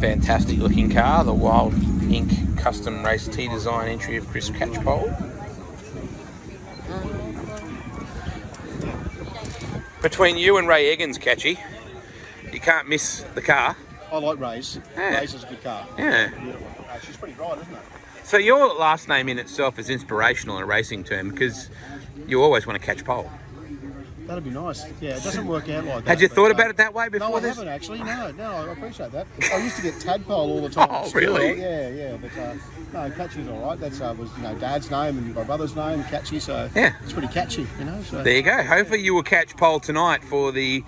Fantastic looking car, the Wild Ink Custom Race T Design entry of Chris Catchpole. Between you and Ray Eggins, Catchy, you can't miss the car. I like Ray's. Yeah. Ray's is a good car. Yeah. Beautiful. She's pretty bright, isn't it? So your last name in itself is inspirational in a racing term because you always want to catch pole. That'd be nice. Yeah, it doesn't work out like that. Had you thought about it that way before no, I this? haven't actually. No, I appreciate that. I used to get tadpole all the time. Oh, really? Yeah. But no, Catchy's all right. That's was Dad's name and my brother's name, Catchy. So yeah, it's pretty catchy, you know. So there you go. Hopefully you will catch pole tonight for the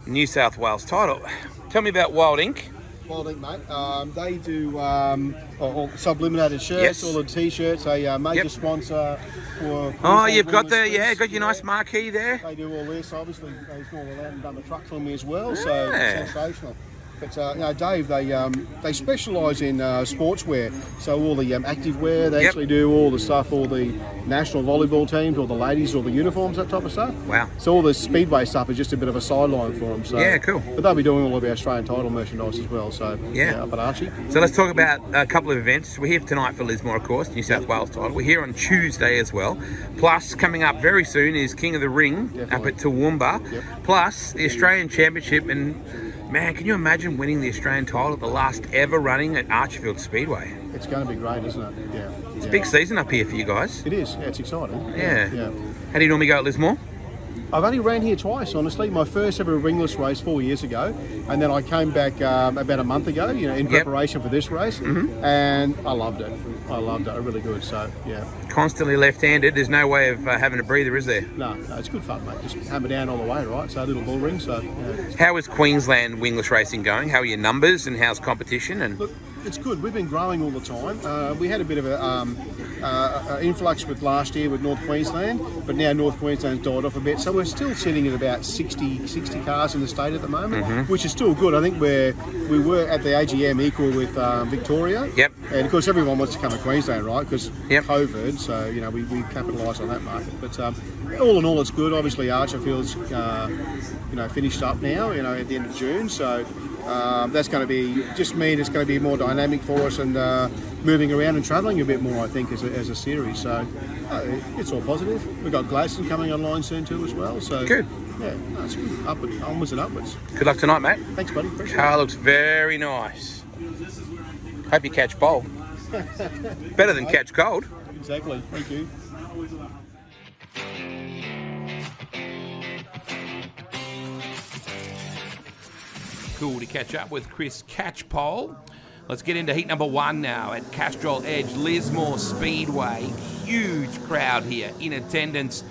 New South Wales title. Tell me about Wild Ink. Wild Ink, mate. They do all subliminated shirts, Yes. all the t-shirts. A major sponsor for. Oh, you've got the Wingless. got your nice marquee there. They do all this. Obviously, they've gone out and done the truck for me as well. So it's sensational. But Dave, they specialise in sportswear. So all the active wear, they actually do all the stuff, all the national volleyball teams, all the ladies, all the uniforms, that type of stuff. Wow. So all the speedway stuff is just a bit of a sideline for them. So, yeah, cool. But they'll be doing all of our Australian title merchandise as well. So up at Archie. So let's talk about a couple of events. We're here tonight for Lismore, of course, New South Wales title. We're here on Tuesday as well. Plus, coming up very soon is King of the Ring up at Toowoomba. Yep. Plus, the Australian Championship. And man, can you imagine winning the Australian title at the last ever running at Archfield Speedway? It's going to be great, isn't it? Yeah. It's a big season up here for you guys. It is. Yeah, it's exciting. Yeah. Yeah. How do you normally go at Lismore? I've only ran here twice, honestly. My first ever Wingless race 4 years ago, and then I came back about a month ago, in preparation for this race, and I loved it. I really good. So yeah. Constantly left-handed. There's no way of having a breather, is there? No, it's good fun, mate. Just hammer down all the way, right? So a little bull ring. So. Yeah. How is Queensland wingless racing going? How are your numbers and how's competition? And look, it's good. We've been growing all the time. We had a bit of a influx with last year with North Queensland, but now North Queensland's died off a bit. So we're still sitting at about 60 cars in the state at the moment, which is still good. I think we were at the AGM equal with Victoria. Yep. And of course everyone wants to come to Queensland, right? Because COVID, so we capitalise on that market. But all in all, it's good. Obviously Archerfield's finished up now, at the end of June. So that's going to be it's going to be more dynamic for us and moving around and travelling a bit more, I think, as a series. So it's all positive. We've got Gladstone coming online soon too as well. So good. Yeah, it's good. Onwards and upwards. Good luck tonight, mate. Thanks, buddy. Appreciate Car looks very nice. Hope you catch bold. Better than catch cold. Exactly. Thank you. Cool to catch up with Chris Catchpole. Let's get into heat number 1 now at Castrol Edge Lismore Speedway. Huge crowd here in attendance.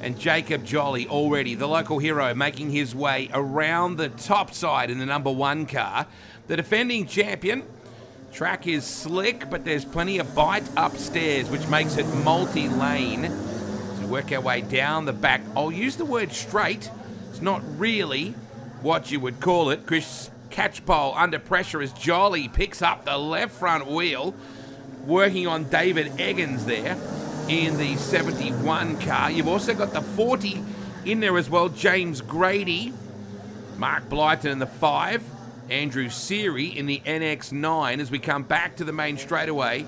And Jacob Jolley already, the local hero, making his way around the top side in the number 1 car. The defending champion. Track is slick, but there's plenty of bite upstairs, which makes it multi-lane. So work our way down the back. I'll use the word straight. It's not really what you would call it. Chris Catchpole under pressure as Jolley picks up the left front wheel, working on David Eggins there in the 71 car. You've also got the 40 in there as well. James Grady, Mark Blyton in the 5, Andrew Seary in the NX9 as we come back to the main straightaway.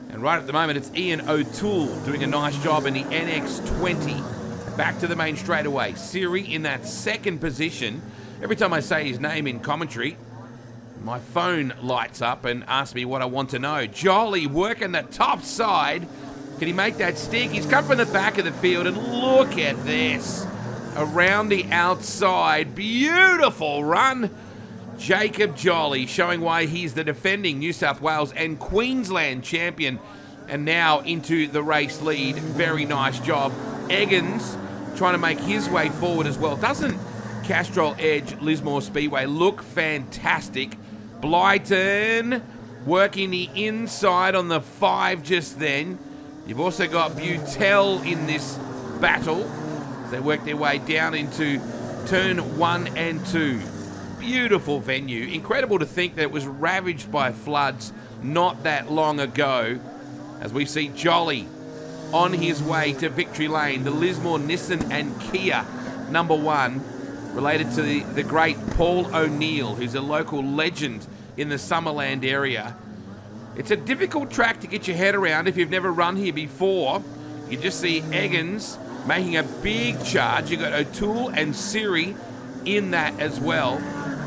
And right at the moment, it's Ian O'Toole doing a nice job in the NX20. Back to the main straightaway. Seary in that second position. Every time I say his name in commentary, my phone lights up and asks me what I want to know. Jolley working the top side. Can he make that stick? He's come from the back of the field, and look at this. Around the outside. Beautiful run. Jacob Jolley showing why he's the defending New South Wales and Queensland champion, and now into the race lead. Very nice job. Eggins trying to make his way forward as well. Doesn't Castrol Edge Lismore Speedway look fantastic? Blyton working the inside on the 5 just then. You've also got Butel in this battle. They work their way down into turn 1 and 2. Beautiful venue. Incredible to think that it was ravaged by floods not that long ago. As we see Jolley on his way to victory lane. The Lismore Nissan and Kia number 1, related to the great Paul O'Neill, who's a local legend in the Summerland area. It's a difficult track to get your head around if you've never run here before. You just see Eggins making a big charge. You've got O'Toole and Siri in that as well.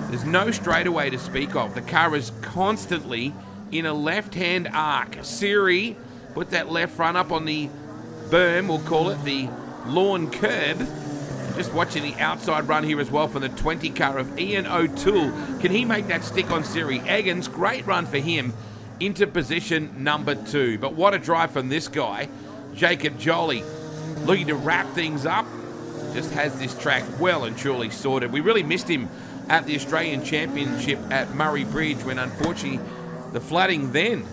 There's no straightaway to speak of. The car is constantly in a left-hand arc. Siri put that left front up on the berm, we'll call it the lawn curb. Just watching the outside run here as well from the 20 car of Ian O'Toole. Can he make that stick on Siri? Eggins, great run for him into position number 2. But what a drive from this guy, Jacob Jolley, looking to wrap things up. Just has this track well and truly sorted. We really missed him at the Australian Championship at Murray Bridge when unfortunately the flooding then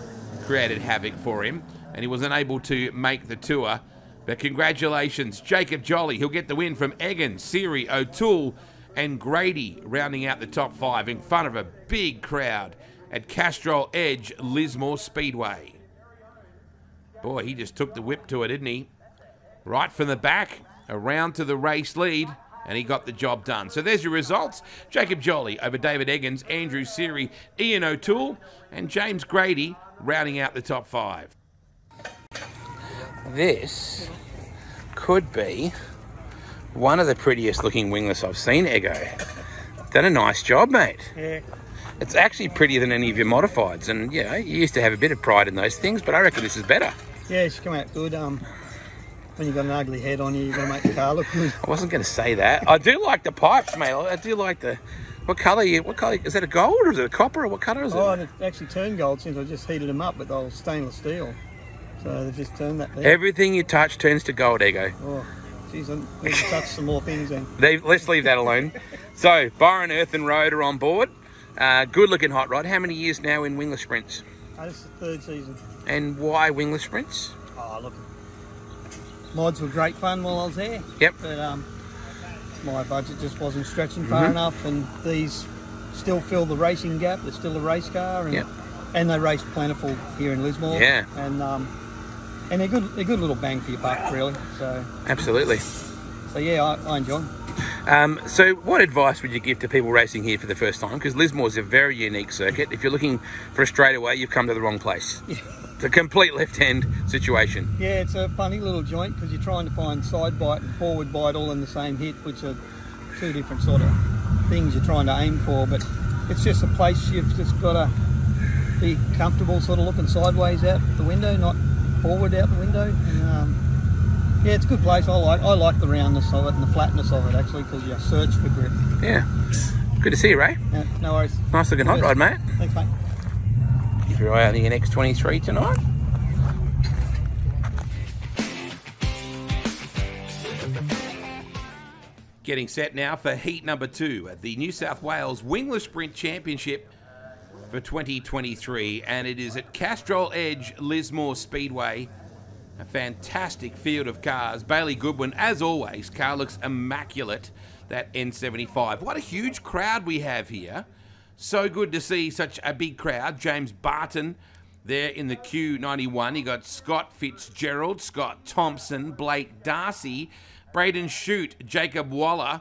created havoc for him and he was unable to make the tour. But congratulations, Jacob Jolley. He'll get the win from Eggins, Siri, O'Toole and Grady rounding out the top 5 in front of a big crowd at Castrol Edge Lismore Speedway. Boy, he just took the whip to it, didn't he? Right from the back, around to the race lead, and he got the job done. So there's your results. Jacob Jolley over David Eggins, Andrew Siri, Ian O'Toole, and James Grady rounding out the top 5. This could be one of the prettiest looking wingless I've seen, Eggo. Done a nice job, mate. Yeah. It's actually prettier than any of your modifieds, and you know, you used to have a bit of pride in those things, but I reckon this is better. Yeah, it's come out good. When you've got an ugly head on you, you've got to make the car look good. I wasn't going to say that. I do like the pipes, mate. I do like the... What colour is that, a gold or is it a copper or what colour is it? Oh, they've actually turned gold since I just heated them up with the old stainless steel. So they've just turned that there. Everything you touch turns to gold, Eggo. Oh, geez, I need to touch some more things then. Let's leave that alone. So, Byron Earth and Road are on board. Good looking hot rod. How many years now in wingless sprints? This is the 3rd season. And why wingless sprints? Oh, look. Mods were great fun while I was there. Yep. But my budget just wasn't stretching far enough, and these still fill the racing gap. They're still a race car, and and they race plentiful here in Lismore. Yeah. And they're good. They're good little bang for your buck, really. So absolutely. So yeah, I enjoy them. So what advice would you give to people racing here for the first time? Because Lismore is a very unique circuit. If you're looking for a straightaway, you've come to the wrong place. Yeah. It's a complete left-hand situation. Yeah, it's a funny little joint because you're trying to find side bite and forward bite all in the same hit, which are 2 different sort of things you're trying to aim for. But it's just a place you've just got to be comfortable sort of looking sideways out the window, not forward out the window. And, yeah, it's a good place. I like the roundness of it and the flatness of it, actually, because you search for grip. Yeah. Good to see you, Ray. Yeah, no worries. Nice looking hot rod, mate. Thanks, mate. Keep your eye out on the NX23 tonight. Getting set now for heat number 2 at the New South Wales Wingless Sprint Championship for 2023, and it is at Castrol Edge Lismore Speedway. A fantastic field of cars. Bailey Goodwin, as always, car looks immaculate, that N75. What a huge crowd we have here. So good to see such a big crowd. James Barton there in the Q91. You got Scott Fitzgerald, Scott Thompson, Blake Darcy, Braden Shute, Jacob Waller,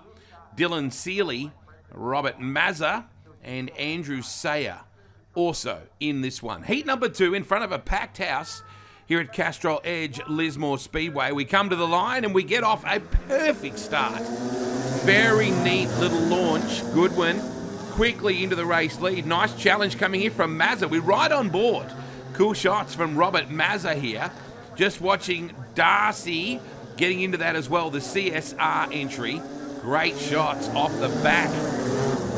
Dylan Seeley, Robert Mazza, and Andrew Sayer also in this one. Heat number 2 in front of a packed house here at Castrol Edge Lismore Speedway. We come to the line and we get off a perfect start. Very neat little launch. Goodwin quickly into the race lead. Nice challenge coming here from Mazza. We're right on board. Cool shots from Robert Mazza here. Just watching Darcy getting into that as well, the CSR entry. Great shots off the back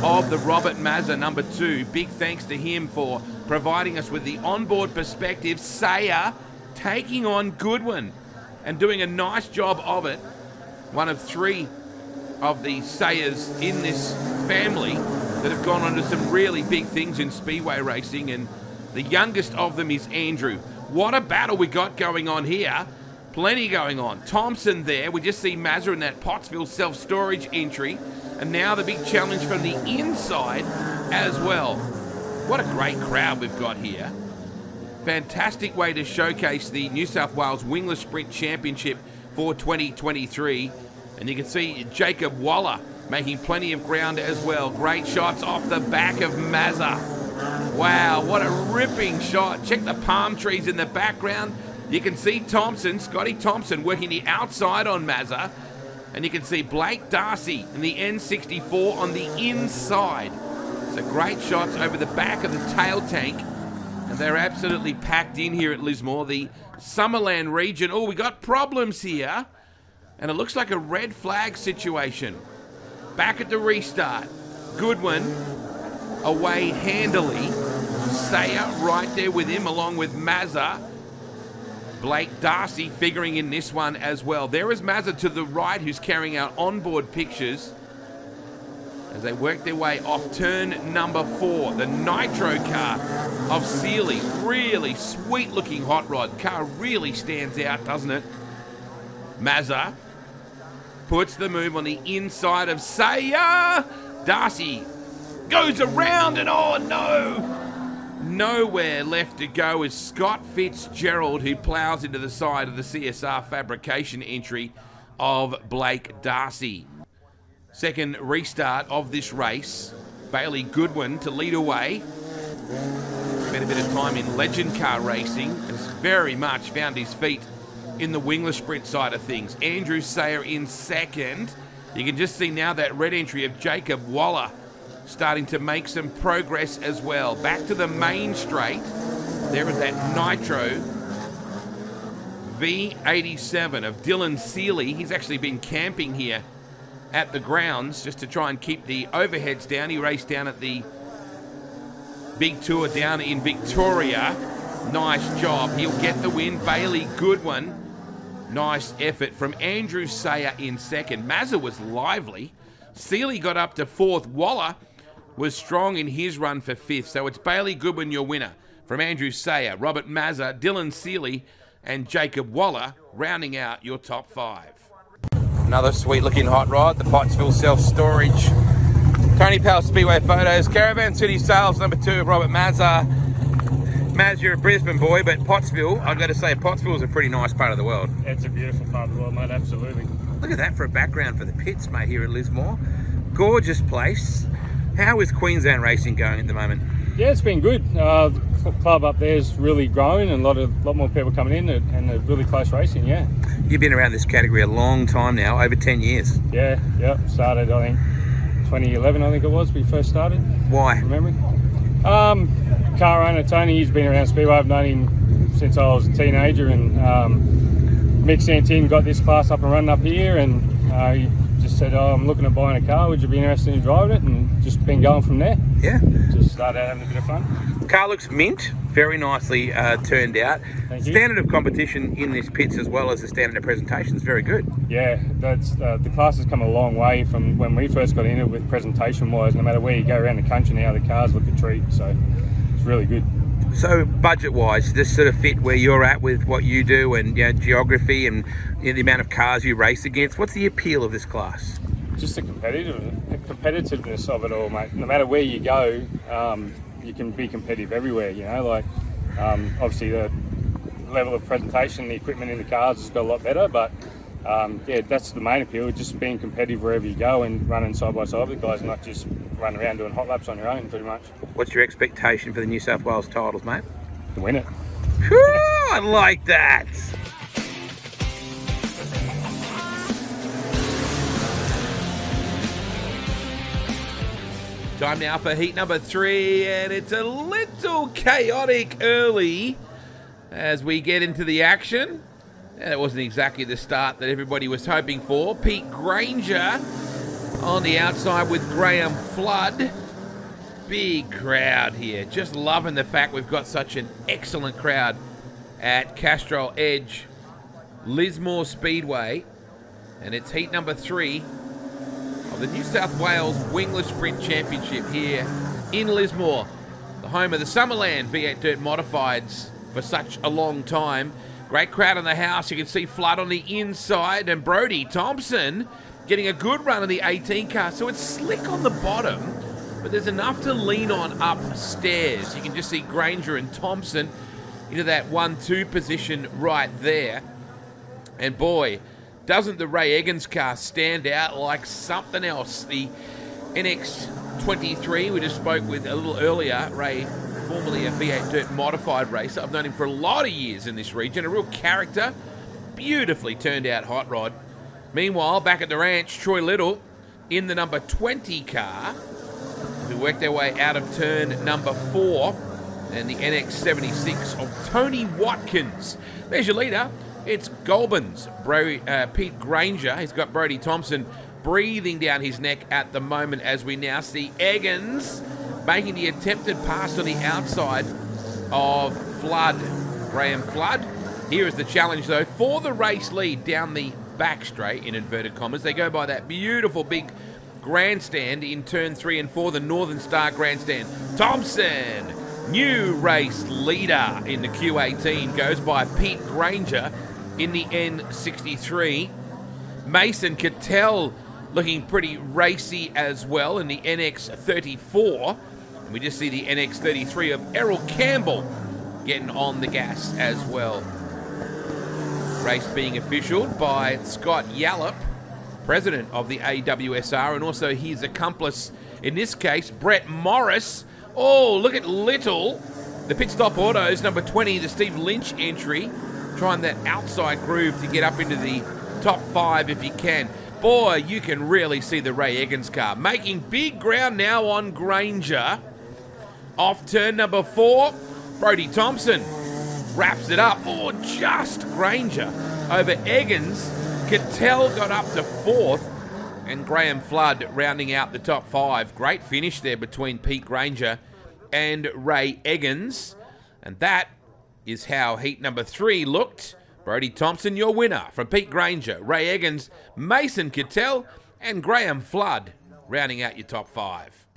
of the Robert Mazza number 2. Big thanks to him for providing us with the onboard perspective. Sayer taking on Goodwin and doing a nice job of it. One of 3 of the Sayers in this family that have gone on to some really big things in speedway racing, and the youngest of them is Andrew. What a battle we got going on here. Plenty going on. Thompson there. We just see Mazza in that Pottsville self-storage entry. And now the big challenge from the inside as well. What a great crowd we've got here. Fantastic way to showcase the New South Wales Wingless Sprint Championship for 2023. And you can see Jacob Waller making plenty of ground as well. Great shots off the back of Mazza. Wow, what a ripping shot. Check the palm trees in the background. You can see Thompson, Scotty Thompson, working the outside on Mazza. And you can see Blake Darcy in the N64 on the inside. So great shots over the back of the tail tank. And they're absolutely packed in here at Lismore, the Summerland region. Oh, we got problems here. And it looks like a red flag situation. Back at the restart. Goodwin away handily. Sayer right there with him along with Mazza. Blake Darcy figuring in this one as well. There is Mazza to the right who's carrying out onboard pictures as they work their way off turn number 4. The Nitro car of Seeley. Really sweet looking hot rod. Car really stands out, doesn't it? Mazza puts the move on the inside of Sayer. Darcy goes around and oh no! Nowhere left to go is Scott Fitzgerald, who plows into the side of the CSR fabrication entry of Blake Darcy. Second restart of this race. Bailey Goodwin to lead away. Spent a bit of time in legend car racing. Has very much found his feet in the wingless sprint side of things. Andrew Sayer in second. You can just see now that red entry of Jacob Jolley starting to make some progress as well. Back to the main straight. There is that Nitro V87 of Dylan Seeley. He's actually been camping here at the grounds just to try and keep the overheads down. He raced down at the big tour down in Victoria. Nice job. He'll get the win. Bailey Goodwin. Nice effort from Andrew Sayer in second. Mazza was lively. Seeley got up to fourth. Jolley was strong in his run for fifth. So it's Bailey Goodwin, your winner, from Andrew Sayer, Robert Mazza, Dylan Seeley, and Jacob Jolley, rounding out your top 5. Another sweet-looking hot rod, the Pottsville Self-Storage. Tony Powell Speedway Photos. Caravan City Sales, number 2 of Robert Mazza. Maz, you're a Brisbane boy, but Pottsville, I've got to say, Pottsville is a pretty nice part of the world. It's a beautiful part of the world, mate, absolutely. Look at that for a background for the pits, mate, here at Lismore. Gorgeous place. How is Queensland racing going at the moment? Yeah, it's been good. The club up there is really growing and a lot more people coming in and a really close racing, yeah. You've been around this category a long time now, over 10 years. Yeah, started, I think, 2011, I think it was, we first started. Why? Remember? Car owner Tony, he's been around Speedway. I've known him since I was a teenager, and Mick Santin got this class up and running up here, and he just said, oh, I'm looking at buying a car, would you be interested in driving it? And just been going from there. Yeah. Just started out having a bit of fun. Car looks mint, very nicely turned out. Thank you. Standard of competition in this pits as well as the standard of presentation is very good. Yeah, that's the class has come a long way from when we first got into it with presentation wise. No matter where you go around the country now, the cars look a treat, so it's really good. So budget wise, does this sort of fit where you're at with what you do and geography and the amount of cars you race against? What's the appeal of this class? Just the competitiveness of it all, mate. No matter where you go, you can be competitive everywhere, you know, like obviously the level of presentation, the equipment in the cars has got a lot better, but yeah, that's the main appeal, just being competitive wherever you go and running side by side with the guys, not just running around doing hot laps on your own, pretty much. What's your expectation for the New South Wales titles, mate? To win it. Whew, I like that. Time now for heat number 3, and it's a little chaotic early as we get into the action. And it wasn't exactly the start that everybody was hoping for. Pete Granger on the outside with Graham Flood. Big crowd here. Just loving the fact we've got such an excellent crowd at Castrol Edge Lismore Speedway. And it's heat number 3 of the New South Wales Wingless Sprint Championship here in Lismore, the home of the Summerland V8 Dirt Modifieds for such a long time. Great crowd in the house. You can see Flood on the inside and Brody Thompson getting a good run on the 18 car. So it's slick on the bottom, but there's enough to lean on upstairs. You can just see Granger and Thompson into that 1-2 position right there. And boy, doesn't the Ray Eggins car stand out like something else? The NX23 we just spoke with a little earlier, Ray formerly a V8 Dirt modified racer. I've known him for a lot of years in this region. A real character. Beautifully turned out hot rod. Meanwhile, back at the ranch, Troy Little in the number 20 car, who worked their way out of turn number 4, and the NX76 of Tony Watkins. There's your leader. It's Goulburn's Pete Granger. He's got Brodie Thompson breathing down his neck at the moment as we now see Eggins making the attempted pass on the outside of Flood. Graham Flood. Here is the challenge, though, for the race lead down the back straight, in inverted commas. They go by that beautiful big grandstand in turn 3 and 4, the Northern Star grandstand. Thompson, new race leader in the Q18, goes by Pete Granger in the N63. Mason Cattell looking pretty racy as well in the NX34. And we just see the NX33 of Errol Campbell getting on the gas as well. Race being officialed by Scott Yallop, president of the AWSR, and also his accomplice, in this case, Brett Morris. Oh, look at Little. The pit stop autos, number 20, the Steve Lynch entry. Trying that outside groove to get up into the top 5 if you can. Boy, you can really see the Ray Eggins car. Making big ground now on Granger. Off turn number 4, Brodie Thompson wraps it up. Oh, just Granger over Eggins. Cattell got up to 4th, and Graham Flood rounding out the top 5. Great finish there between Pete Granger and Ray Eggins. And that is how heat number 3 looked. Brodie Thompson, your winner, from Pete Granger, Ray Eggins, Mason Cattell, and Graham Flood rounding out your top 5.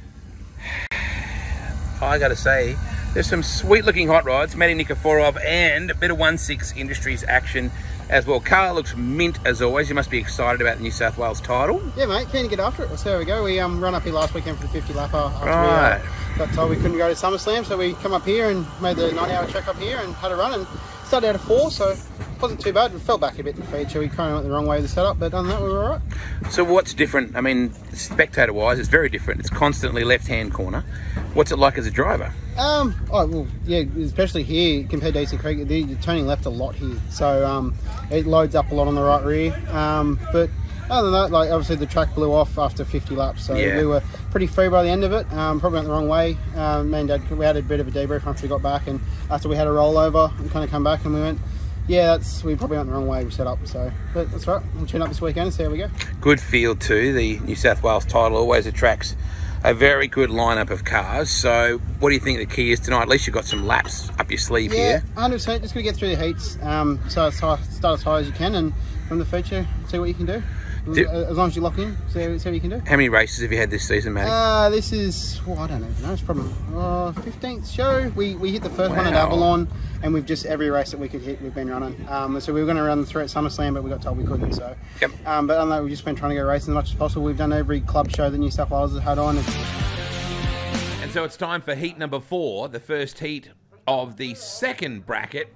I got to say, there's some sweet-looking hot rods, Matty Nikiforov, and a bit of 1/6 Industries action as well. Car looks mint as always. You must be excited about the New South Wales title. Yeah, mate, keen to get after it. Let's see how we go. We run up here last weekend for the 50 lapper after Right. we got told we couldn't go to SummerSlam, so we come up here and made the 9-hour trek up here and had a run and started out at 4, so it wasn't too bad. We fell back a bit in the feature. We kind of went the wrong way with the setup, but other than that, we were all right. So what's different? I mean, spectator-wise, it's very different. It's constantly left-hand corner. What's it like as a driver? Oh, well, yeah, especially here compared to Eastern Creek, you're turning left a lot here. So it loads up a lot on the right rear. But other than that, like obviously the track blew off after 50 laps. So Yeah. we were pretty free by the end of it. Probably went the wrong way. Me and Dad, we had a bit of a debrief once we got back. And after we had a rollover and kind of come back and we went, yeah, we probably went the wrong way we set up. So, but that's right. We'll tune up this weekend and see how we go. Good field too. The New South Wales title always attracts a very good lineup of cars. So what do you think the key is tonight? At least you've got some laps up your sleeve here. 100%. Just going to get through the heats. So start as high as you can, and from the feature, see what you can do. As long as you lock in, see what you can do. How many races have you had this season, Matty? This is, well, I don't even know. It's probably 15th show. We hit the first one at Wow. Avalon, and we've just every race that we could hit, we've been running. So we were going to run through at SummerSlam, but we got told we couldn't. So, Yep. but other than that, we've just been trying to go racing as much as possible. We've done every club show that New South Wales has had on. And so it's time for heat number 4, the first heat of the second bracket.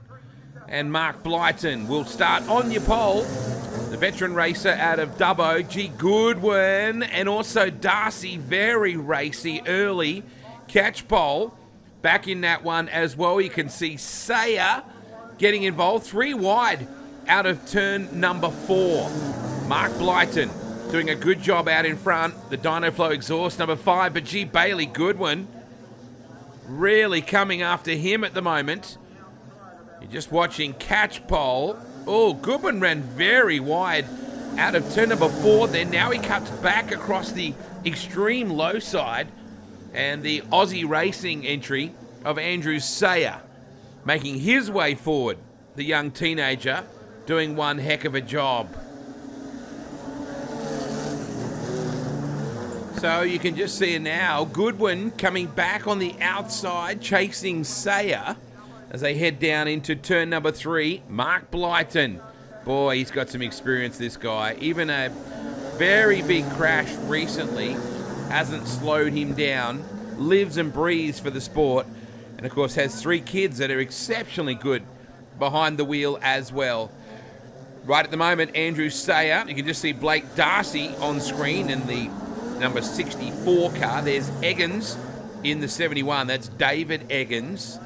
And Mark Blyton will start on your pole. The veteran racer out of Dubbo, G. Goodwin, and also Darcy, very racy early. Catch pole, back in that one as well. You can see Sayer getting involved, 3 wide out of turn number 4. Mark Blyton doing a good job out in front. The Dynaflow exhaust, number 5, but G. Bailey Goodwin really coming after him at the moment. You're just watching catch pole. Oh, Goodwin ran very wide out of turn number 4 then. Now he cuts back across the extreme low side. And the Aussie Racing entry of Andrew Sayer making his way forward. The young teenager doing one heck of a job. So you can just see it now. Goodwin coming back on the outside, chasing Sayer as they head down into turn number 3. Mark Blyton. Boy, he's got some experience, this guy. Even a very big crash recently hasn't slowed him down. Lives and breathes for the sport. And, of course, has 3 kids that are exceptionally good behind the wheel as well. Right at the moment, Andrew Sayer. You can just see Blake Darcy on screen in the number 64 car. There's Eggins in the 71. That's David Eggins.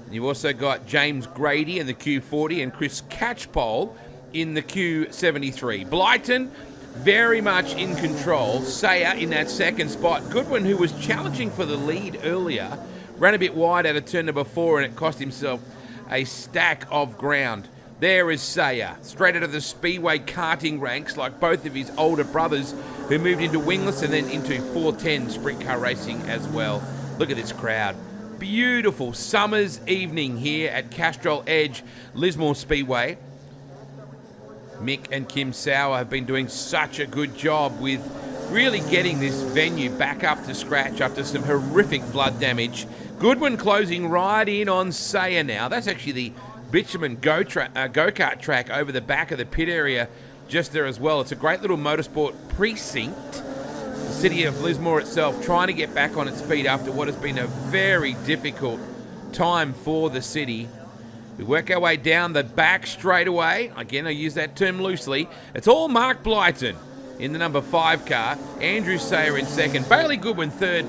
And you've also got James Grady in the Q40 and Chris Catchpole in the Q73. Blyton very much in control. Sayer in that second spot. Goodwin, who was challenging for the lead earlier, ran a bit wide out of turn number 4 and it cost himself a stack of ground. There is Sayer, straight out of the Speedway karting ranks, like both of his older brothers who moved into Wingless and then into 410 sprint car racing as well. Look at this crowd. Beautiful summer's evening here at Castrol Edge Lismore Speedway. Mick and Kim Sauer have been doing such a good job with really getting this venue back up to scratch after some horrific flood damage. Goodwin closing right in on Sayer now. That's actually the bitumen go-kart track over the back of the pit area just there as well. It's a great little motorsport precinct. The city of Lismore itself trying to get back on its feet after what has been a very difficult time for the city. We work our way down the back straightaway. Again, I use that term loosely. It's all Mark Blyton in the number 5 car. Andrew Sayer in second. Bailey Goodwin third.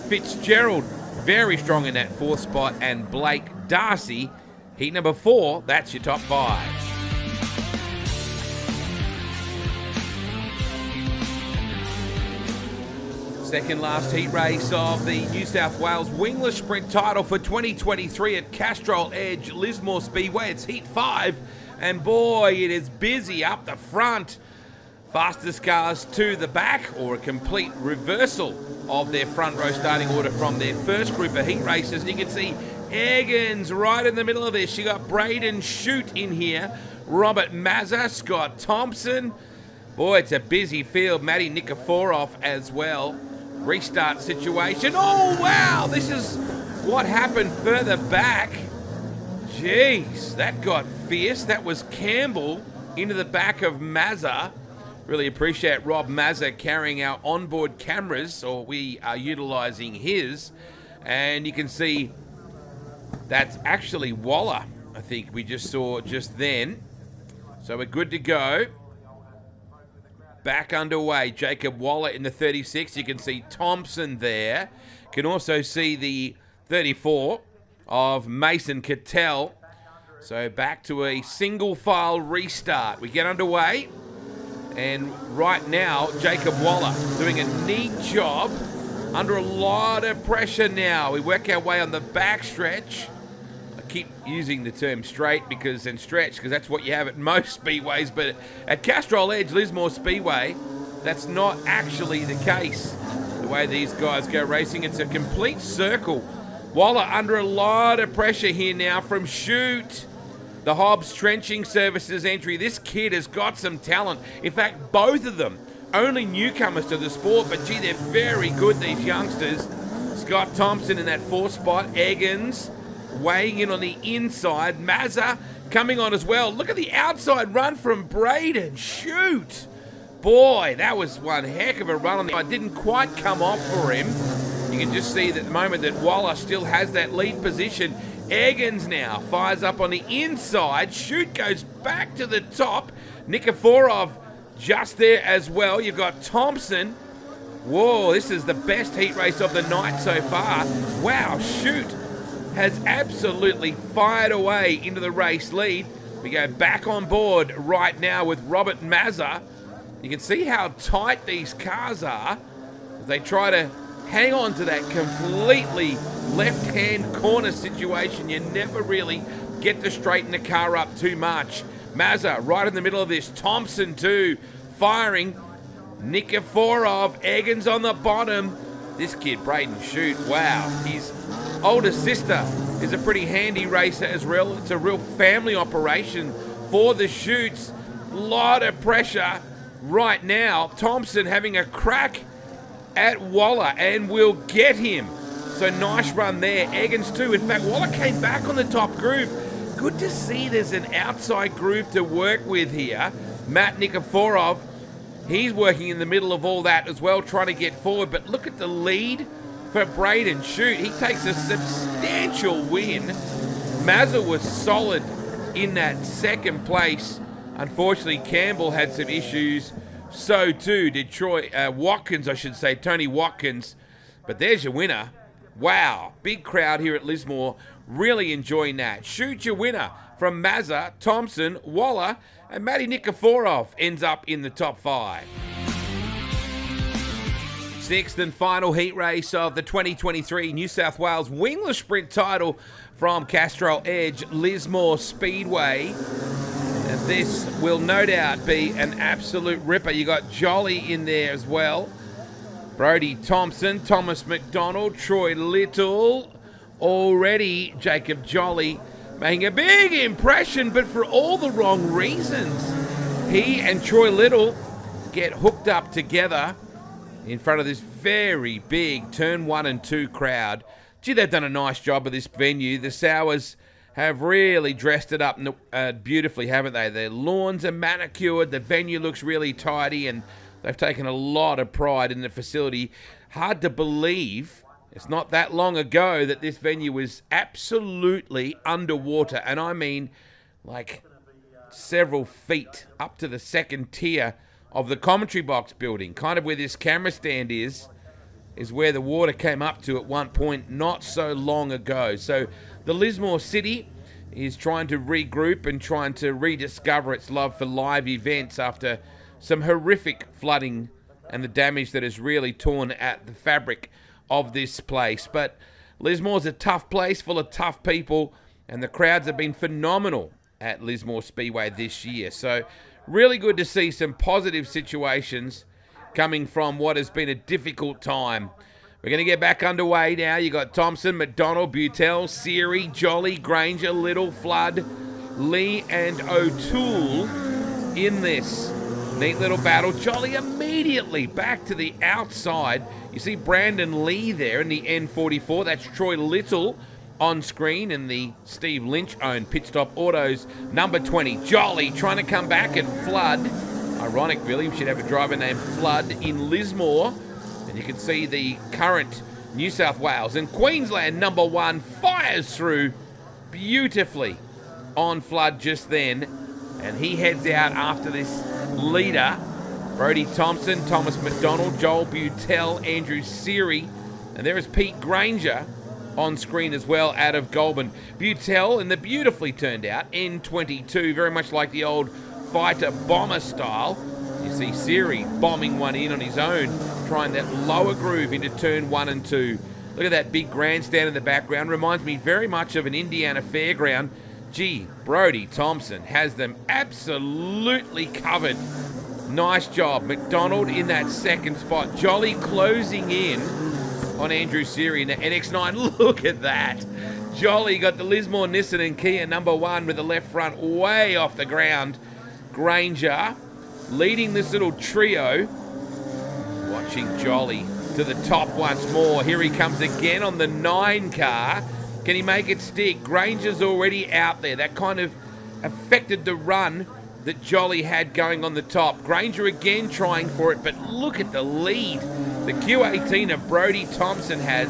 Fitzgerald very strong in that 4th spot. And Blake Darcy, heat number 4. That's your top 5. Second last heat race of the New South Wales Wingless Sprint title for 2023 at Castrol Edge Lismore Speedway. It's heat 5, and boy, it is busy up the front. Fastest cars to the back, or a complete reversal of their front row starting order from their first group of heat races. And you can see Eggins right in the middle of this. You got Braden Shute in here, Robert Mazza, Scott Thompson. Boy, it's a busy field. Matty Nikiforov as well. Restart situation. Oh, wow. This is what happened further back. Jeez, that got fierce. That was Campbell into the back of Mazza. Really appreciate Rob Mazza carrying our onboard cameras, or we are utilizing his. And you can see that's actually Waller, I think we just saw just then. So we're good to go. Back underway, Jacob Waller in the 36. You can see Thompson there. Can also see the 34 of Mason Cattell. So back to a single file restart. We get underway. And right now, Jacob Waller doing a neat job. Under a lot of pressure now. We work our way on the back stretch. I keep using the term straight and stretch because that's what you have at most speedways, but at Castrol Edge Lismore Speedway, that's not actually the case. The way these guys go racing, it's a complete circle. Waller under a lot of pressure here now from Shute. The Hobbs Trenching Services entry. This kid has got some talent. In fact, both of them only newcomers to the sport, but gee, they're very good, these youngsters. Scott Thompson in that 4th spot. Eggins weighing in on the inside. Mazza coming on as well. Look at the outside run from Braden. Shoot. Boy, that was one heck of a run on the outside. Didn't quite come off for him. You can just see that the moment that Waller still has that lead position. Eggins now fires up on the inside. Shute goes back to the top. Nikiforov just there as well. You've got Thompson. Whoa, this is the best heat race of the night so far. Wow, Shute has absolutely fired away into the race lead. We go back on board right now with Robert Mazza. You can see how tight these cars are as they try to hang on to that completely left-hand corner situation. You never really get to straighten the car up too much. Mazza right in the middle of this. Thompson too, firing. Nikiforov, Eggins on the bottom. This kid, Braden Shute, wow. His older sister is a pretty handy racer as well. It's a real family operation for the Shutes. Lot of pressure right now. Thompson having a crack at Waller and will get him. So nice run there. Eggins too. In fact, Waller came back on the top groove. Good to see there's an outside groove to work with here. Matt Nikiforov, he's working in the middle of all that as well, trying to get forward. But look at the lead for Braden Shute. He takes a substantial win. Mazza was solid in that second place. Unfortunately, Campbell had some issues. So too did Watkins, I should say, Tony Watkins. But there's your winner. Wow, big crowd here at Lismore. Really enjoying that. Shoot your winner from Mazza, Thompson, Waller, and Matty Nikiforov ends up in the top 5. Sixth and final heat race of the 2023 New South Wales Wingless Sprint title from Castrol Edge Lismore Speedway. And this will no doubt be an absolute ripper. You got Jolley in there as well. Brodie Thompson, Thomas McDonald, Troy Little. Already Jacob Jolley making a big impression, but for all the wrong reasons. He and Troy Little get hooked up together in front of this very big turn 1 and 2 crowd. Gee, they've done a nice job of this venue. The Sours have really dressed it up beautifully, haven't they? Their lawns are manicured, the venue looks really tidy, and they've taken a lot of pride in the facility. Hard to believe it's not that long ago that this venue was absolutely underwater, and I mean like several feet up to the second tier of the commentary box building. Kind of where this camera stand is where the water came up to at one point not so long ago. So the Lismore City is trying to regroup and trying to rediscover its love for live events after some horrific flooding and the damage that has really torn at the fabric of this place. But Lismore's a tough place full of tough people, and the crowds have been phenomenal at Lismore Speedway this year. So really good to see some positive situations coming from what has been a difficult time. We're going to get back underway now. You got Thompson, McDonald, Butel, Seary, Jolley, Granger, Little, Flood, Lee, and O'Toole in this neat little battle. Jolley immediately back to the outside. You see Brandon Lee there in the N44. That's Troy Little on screen in the Steve Lynch-owned Pit Stop Autos number 20. Jolley trying to come back, and Flood. Ironic, really. We should have a driver named Flood in Lismore. And you can see the current New South Wales and Queensland number 1 fires through beautifully on Flood just then. And he heads out after this leader. Brodie Thompson, Thomas McDonald, Joel Butel, Andrew Seary. And there is Pete Granger on screen as well out of Goulburn. Butel in the beautifully turned out N22, very much like the old fighter bomber style. You see Seary bombing one in on his own, trying that lower groove into turn 1 and 2. Look at that big grandstand in the background. Reminds me very much of an Indiana fairground. Gee, Brodie Thompson has them absolutely covered. Nice job. McDonald in that second spot. Jolley closing in on Andrew Seary in the NX9. Look at that. Jolley got the Lismore Nissan and Kia number 1 with the left front way off the ground. Granger leading this little trio. Watching Jolley to the top once more. Here he comes again on the 9 car. Can he make it stick? Granger's already out there. That kind of affected the run that Jolley had going on the top. Granger again trying for it, but look at the lead the Q18 of Brodie Thompson has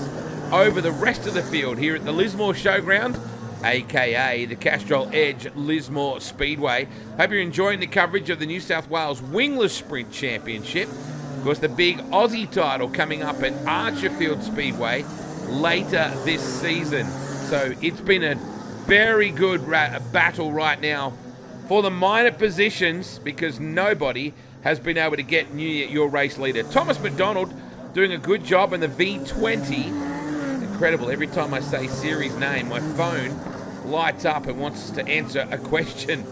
over the rest of the field here at the Lismore Showground, aka the Castrol Edge Lismore Speedway. Hope you're enjoying the coverage of the New South Wales Wingless Sprint Championship. Of course, the big Aussie title coming up at Archerfield Speedway later this season. So it's been a very good battle right now for the minor positions, because nobody has been able to get near your race leader. Thomas McDonald doing a good job in the V20. Incredible. Every time I say Seary's name, my phone lights up and wants to answer a question.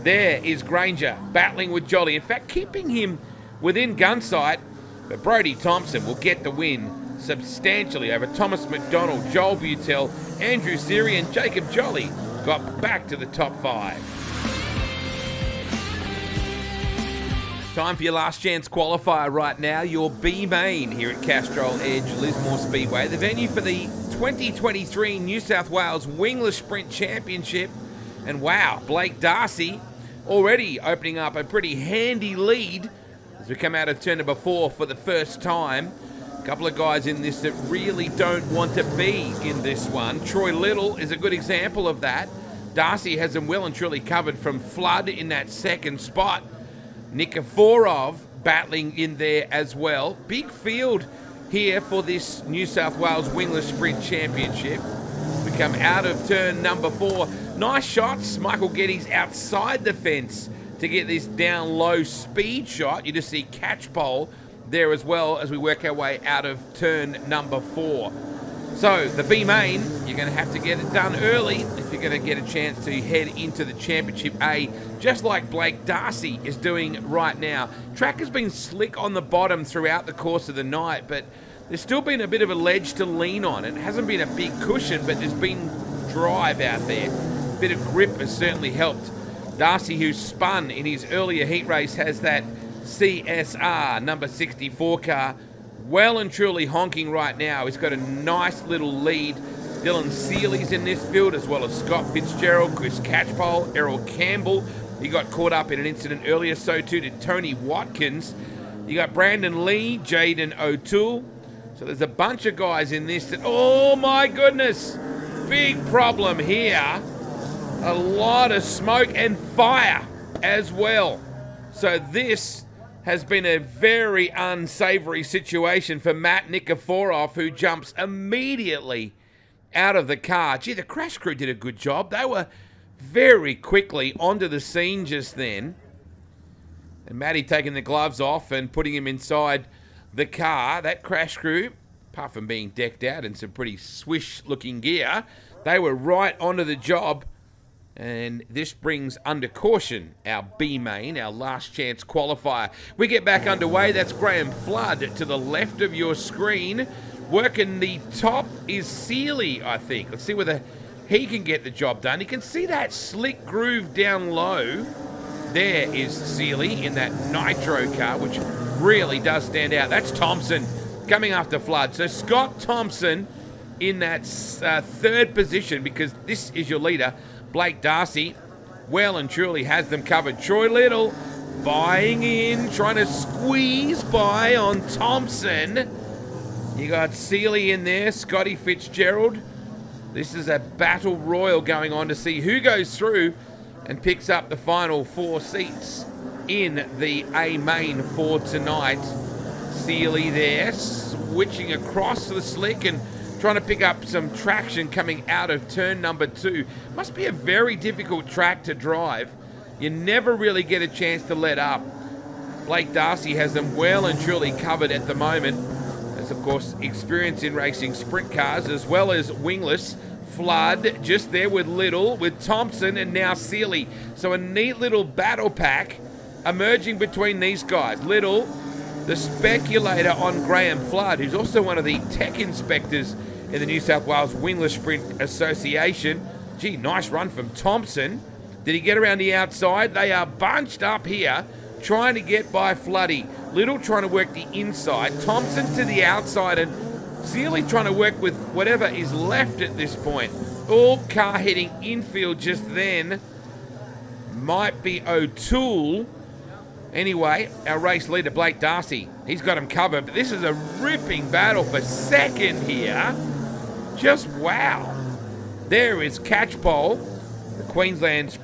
There is Granger battling with Jolley. In fact, keeping him within gunsight. But Brodie Thompson will get the win substantially over Thomas McDonald, Joel Butel, Andrew Seary, and Jacob Jolley got back to the top 5. Time for your last chance qualifier right now, your B main here at Castrol Edge Lismore Speedway, the venue for the 2023 New South Wales Wingless Sprint Championship. And wow, Blake Darcy already opening up a pretty handy lead as we come out of turn number 4 for the first time. A couple of guys in this that really don't want to be in this one. Troy Little is a good example of that. Darcy has them well and truly covered from Flood in that second spot. Nikiforov battling in there as well. Big field here for this New South Wales Wingless Sprint Championship. We come out of turn number 4. Nice shots. Michael Geddes outside the fence to get this down low speed shot. You just see Catchpole there as well as we work our way out of turn number 4. So the B main, you're going to have to get it done early if you're going to get a chance to head into the Championship A, just like Blake Darcy is doing right now. Track has been slick on the bottom throughout the course of the night, but there's still been a bit of a ledge to lean on. It hasn't been a big cushion, but there's been drive out there. A bit of grip has certainly helped. Darcy, who spun in his earlier heat race, has that CSR number 64 car well and truly honking right now. He's got a nice little lead. Dylan Seeley's in this field, as well as Scott Fitzgerald, Chris Catchpole, Errol Campbell. He got caught up in an incident earlier, so too did Tony Watkins. You got Brandon Lee, Jaden O'Toole. So there's a bunch of guys in this that, oh my goodness, big problem here. A lot of smoke and fire as well. So this has been a very unsavory situation for Matt Nikiforov, who jumps immediately out of the car. Gee, the crash crew did a good job. They were very quickly onto the scene just then. And Matty taking the gloves off and putting him inside the car. That crash crew, apart from being decked out in some pretty swish-looking gear, they were right onto the job. And this brings under caution our B main, our last chance qualifier. We get back underway. That's Graham Flood to the left of your screen. Working the top is Seeley, I think. Let's see whether he can get the job done. You can see that slick groove down low. There is Seeley in that Nitro car, which really does stand out. That's Thompson coming after Flood. So Scott Thompson in that third position, because this is your leader. Blake Darcy well and truly has them covered. Troy Little buying in, trying to squeeze by on Thompson. You got Seeley in there, Scotty Fitzgerald. This is a battle royal going on to see who goes through and picks up the final 4 seats in the A main for tonight. Seeley there, switching across to the slick and trying to pick up some traction coming out of turn number 2. Must be a very difficult track to drive. You never really get a chance to let up. Blake Darcy has them well and truly covered at the moment. There's, of course, experience in racing sprint cars as well as wingless. Flood just there with Little, with Thompson, and now Seeley. So a neat little battle pack emerging between these guys. Little, the speculator on Graham Flood, who's also one of the tech inspectors in the New South Wales Wingless Sprint Association. Gee, nice run from Thompson. Did he get around the outside? They are bunched up here, trying to get by Floody. Little trying to work the inside. Thompson to the outside, and Seeley trying to work with whatever is left at this point. All car heading infield just then. Might be O'Toole. Anyway, our race leader, Blake Darcy, he's got him covered. But this is a ripping battle for second here. Just wow. There is Catchpole, the Queensland's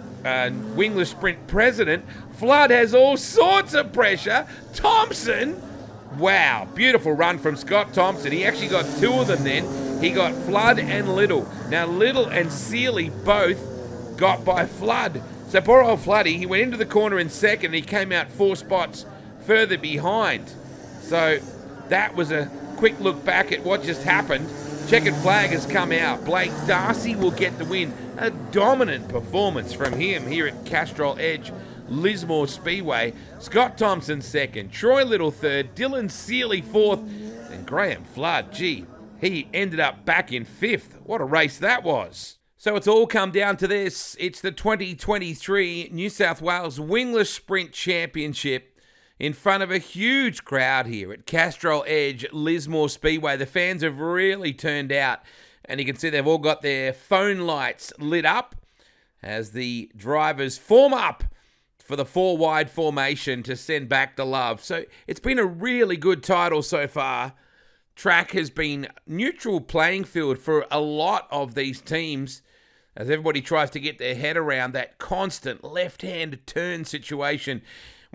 Wingless Sprint president. Flood has all sorts of pressure. Thompson, wow, beautiful run from Scott Thompson. He actually got 2 of them then. He got Flood and Little. Now Little and Seeley both got by Flood. So poor old Floody, he went into the corner in second and he came out 4 spots further behind. So that was a quick look back at what just happened. Checkered flag has come out. Blake Darcy will get the win. A dominant performance from him here at Castrol Edge Lismore Speedway. Scott Thompson second, Troy Little third, Dylan Seeley fourth, and Graham Flood, gee, he ended up back in 5th. What a race that was. So it's all come down to this. It's the 2023 New South Wales Wingless Sprint Championship in front of a huge crowd here at Castrol Edge Lismore Speedway. The fans have really turned out, and you can see they've all got their phone lights lit up as the drivers form up for the 4-wide formation to send back the love. So it's been a really good title so far. Track has been neutral playing field for a lot of these teams as everybody tries to get their head around that constant left-hand turn situation.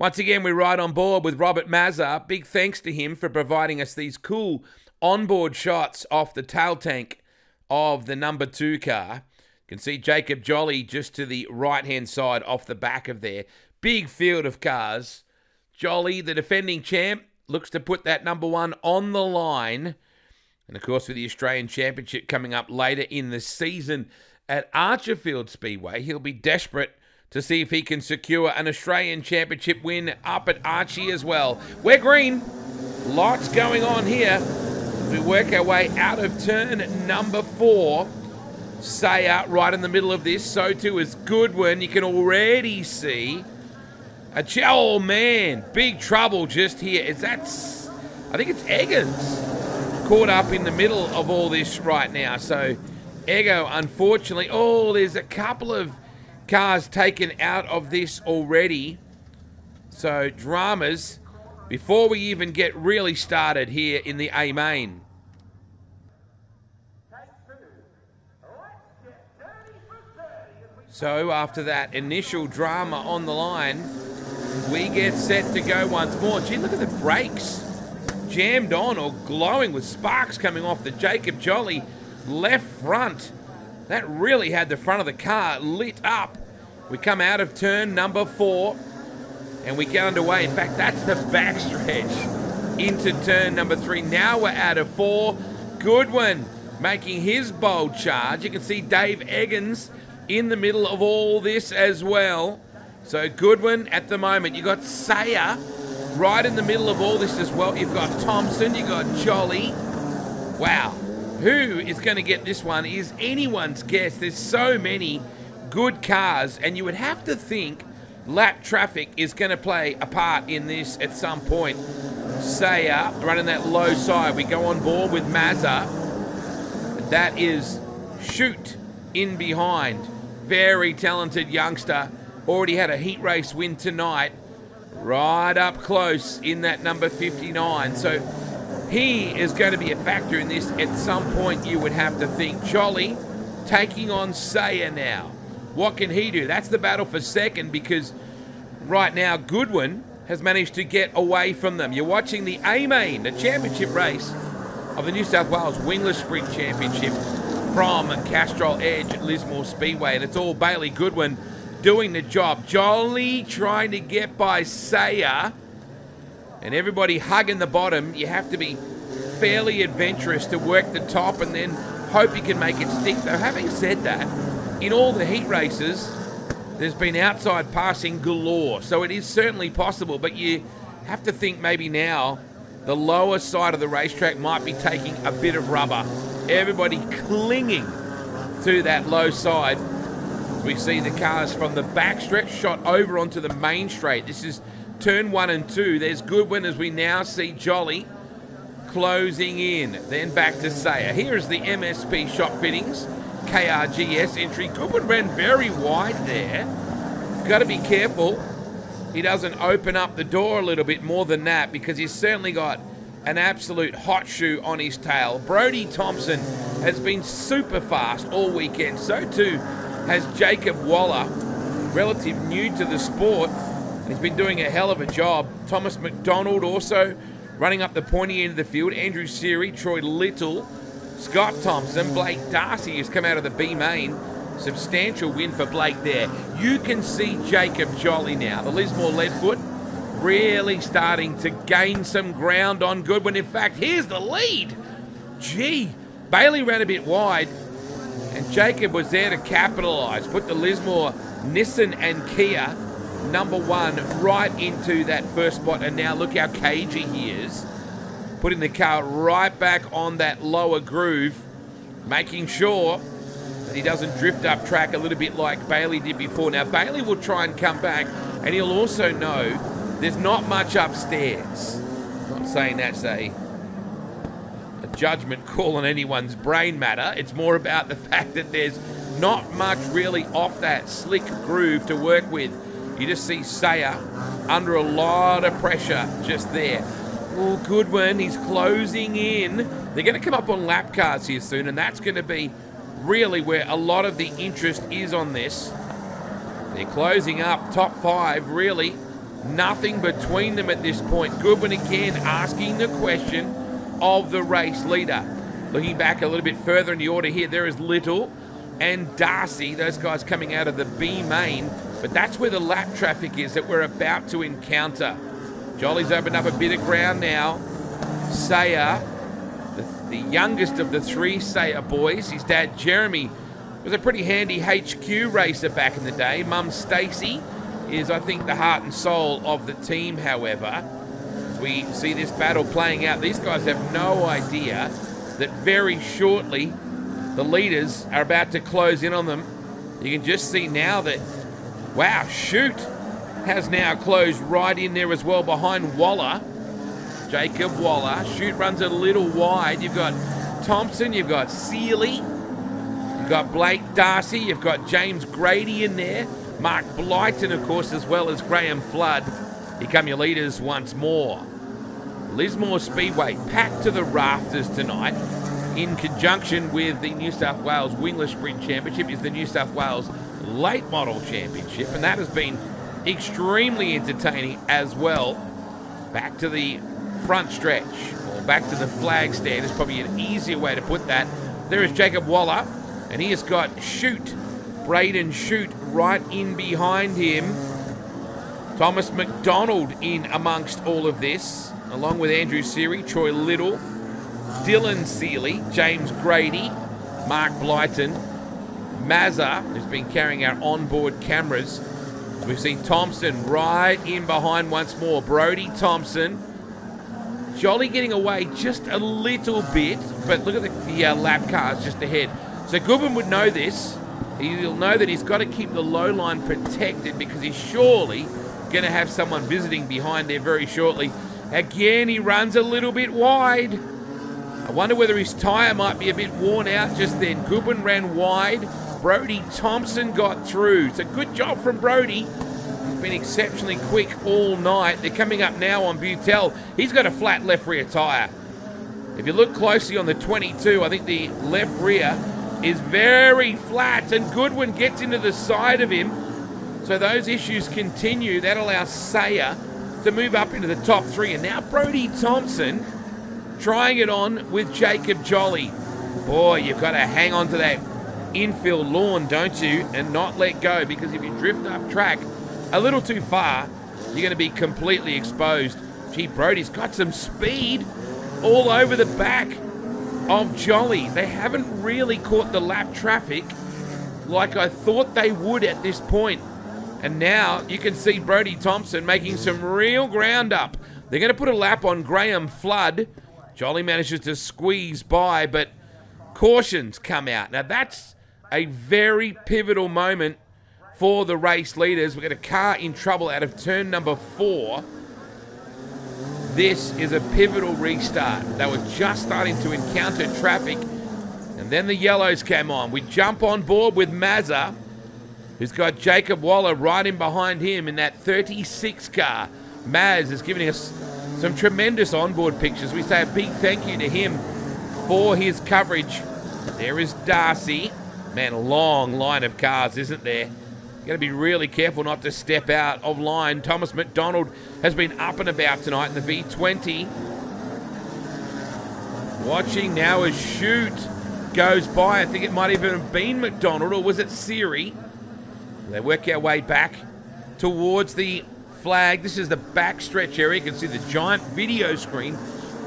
Once again, we're right on board with Robert Mazza. Big thanks to him for providing us these cool onboard shots off the tail tank of the number 2 car. You can see Jacob Jolley just to the right-hand side off the back of there. Big field of cars. Jolley, the defending champ, looks to put that number 1 on the line. And, of course, with the Australian Championship coming up later in the season at Archerfield Speedway, he'll be desperate to see if he can secure an Australian Championship win up at Archie as well. We're green. Lots going on here. We work our way out of turn number 4. Sayer right in the middle of this. So too is Goodwin. You can already see oh man, big trouble just here. I think it's Eggins caught up in the middle of all this right now. So Eggo, unfortunately, there's a couple of cars taken out of this already. So dramas before we even get really started here in the A main. So after that initial drama on the line, we get set to go once more. Gee, look at the brakes. Jammed on or glowing with sparks coming off the Jacob Jolley left front. That really had the front of the car lit up. We come out of turn number 4 and we get underway. In fact, that's the backstretch into turn number 3. Now we're out of 4. Goodwin making his bold charge. You can see Dave Eggins in the middle of all this as well. So Goodwin at the moment. You got Sayer right in the middle of all this as well. You've got Thompson, you got Jolley. Wow. Who is going to get this one is anyone's guess. There's so many good cars, and you would have to think lap traffic is going to play a part in this at some point. Sayer running that low side. We go on board with Mazza. That is Shoot in behind. Very talented youngster. Already had a heat race win tonight. Right up close in that number 59. So he is going to be a factor in this at some point, you would have to think. Jolley taking on Sayer now. What can he do? That's the battle for second, because right now Goodwin has managed to get away from them. You're watching the A-Main, the championship race of the New South Wales Wingless Sprint Championship from Castrol Edge Lismore Speedway, and it's all Bailey Goodwin doing the job. Jolley trying to get by Sayer, and everybody hugging the bottom. You have to be fairly adventurous to work the top and then hope you can make it stick. Though having said that, in all the heat races, there's been outside passing galore, so it is certainly possible, but you have to think maybe now the lower side of the racetrack might be taking a bit of rubber. Everybody clinging to that low side. We see the cars from the backstretch shot over onto the main straight. This is turn 1 and 2. There's Goodwin as we now see Jolley closing in. Then back to Sayer. Here is the MSP shop fittings. KRGS entry. Goodwin ran very wide there. Got to be careful he doesn't open up the door a little bit more than that, because he's certainly got an absolute hot shoe on his tail. Brodie Thompson has been super fast all weekend. So too has Jacob Waller, relative new to the sport. He's been doing a hell of a job. Thomas McDonald also running up the pointy end of the field. Andrew Seary, Troy Little, Scott Thompson, Blake Darcy has come out of the B main. Substantial win for Blake there. You can see Jacob Jolley now, the Lismore Leadfoot, really starting to gain some ground on Goodwin. In fact, here's the lead. Gee, Bailey ran a bit wide, and Jacob was there to capitalise. Put the Lismore Nissan and Kia number 1 right into that first spot, and now look how cagey he is. Putting the car right back on that lower groove, making sure that he doesn't drift up track a little bit like Bailey did before. Now, Bailey will try and come back, and he'll also know there's not much upstairs. I'm not saying that's a judgment call on anyone's brain matter. It's more about the fact that there's not much really off that slick groove to work with. You just see Sayer under a lot of pressure just there. Oh, Goodwin, he's closing in. They're going to come up on lap cars here soon, and that's going to be really where a lot of the interest is on this. They're closing up top 5, really Nothing between them at this point. Goodwin again asking the question of the race leader. Looking back a little bit further in the order here, there is Little and Darcy, those guys coming out of the B main, but that's where the lap traffic is that we're about to encounter. Jolley's opened up a bit of ground now. Sayer, the youngest of the three Sayer boys, his dad Jeremy was a pretty handy HQ racer back in the day. Mum Stacey is, I think, the heart and soul of the team, however. As we see this battle playing out, these guys have no idea that very shortly the leaders are about to close in on them. You can just see now that, wow, Shoot has now closed right in there as well behind Waller. Jacob Waller. Shoot runs a little wide. You've got Thompson, you've got Seeley, you've got Blake Darcy, you've got James Grady in there, Mark Blyton, of course, as well as Graham Flood. Here come your leaders once more. Lismore Speedway packed to the rafters tonight. In conjunction with the New South Wales Wingless Sprint Championship is the New South Wales Late Model Championship, and that has been extremely entertaining as well. Back to the front stretch, or back to the flag stand is probably an easier way to put that. There is Jacob Waller, and he has got Shoot, Braden Shoot, right in behind him. Thomas McDonald in amongst all of this, along with Andrew Seary, Troy Little, Dylan Seeley, James Grady, Mark Blyton, Mazza, who's been carrying our onboard cameras. We've seen Thompson right in behind once more. Brody Thompson. Jolley getting away just a little bit, but look at the lap cars just ahead. So Goodwin would know this. He'll know that he's got to keep the low line protected because he's surely going to have someone visiting behind there very shortly. Again, he runs a little bit wide. I wonder whether his tyre might be a bit worn out just then. Goodwin ran wide. Brody Thompson got through. It's a good job from Brody. He's been exceptionally quick all night. They're coming up now on Butel. He's got a flat left rear tyre. If you look closely on the 22, I think the left rear is very flat, and Goodwin gets into the side of him. So those issues continue. That allows Sayer to move up into the top three. And now Brody Thompson trying it on with Jacob Jolley. Boy, you've got to hang on to that infield lawn, don't you, and not let go, because if you drift up track a little too far, you're going to be completely exposed. Gee, Brody's got some speed all over the back of Jolley. They haven't really caught the lap traffic like I thought they would at this point. And now you can see Brody Thompson making some real ground up. They're going to put a lap on Graham Flood. Jolley manages to squeeze by, but cautions come out. Now that's a very pivotal moment for the race leaders. We've got a car in trouble out of turn number 4. This is a pivotal restart. They were just starting to encounter traffic, and then the yellows came on. We jump on board with Mazza, who's got Jacob Waller right in behind him in that 36 car. Maz is giving us some tremendous onboard pictures. We say a big thank you to him for his coverage. There is Darcy. Man, a long line of cars, isn't there? Got to be really careful not to step out of line. Thomas McDonald has been up and about tonight in the V20. Watching now as Shoot goes by. I think it might even have been McDonald, or was it Seary? They work our way back towards the flag. This is the backstretch area. You can see the giant video screen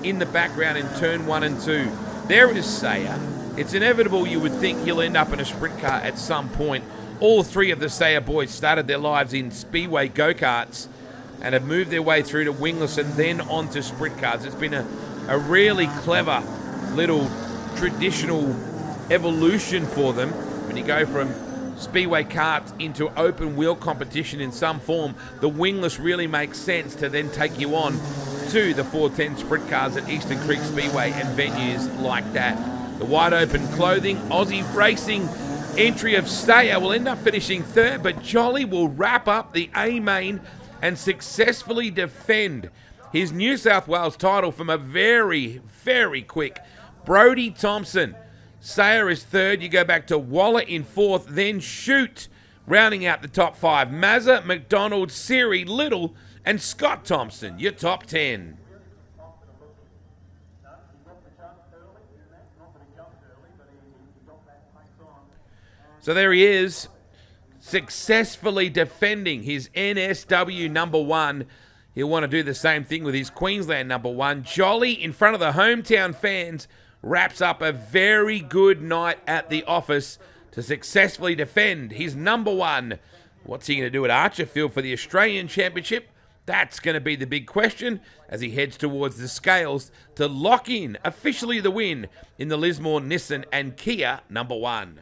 in the background in turn 1 and 2. There is Sayer. It's inevitable you would think he'll end up in a sprint car at some point. All three of the Sayer boys started their lives in Speedway go-karts and have moved their way through to Wingless and then on to sprint cars. It's been a really clever little traditional evolution for them. When you go from Speedway karts into open wheel competition in some form, the Wingless really makes sense to then take you on to the 410 sprint cars at Eastern Creek Speedway and venues like that. The wide open clothing, Aussie racing entry of Sayer will end up finishing third, but Jolley will wrap up the A main and successfully defend his New South Wales title from a very, very quick Brody Thompson. Sayer is third. You go back to Waller in fourth, then Shoot rounding out the top 5. Mazza, McDonald, Seary, Little, And Scott Thompson, your top 10. So there he is, successfully defending his NSW number 1. He'll want to do the same thing with his Queensland number 1. Jolley, in front of the hometown fans, wraps up a very good night at the office to successfully defend his number 1. What's he going to do at Archerfield for the Australian Championship? That's going to be the big question as he heads towards the scales to lock in officially the win in the Lismore, Nissan and Kia number 1.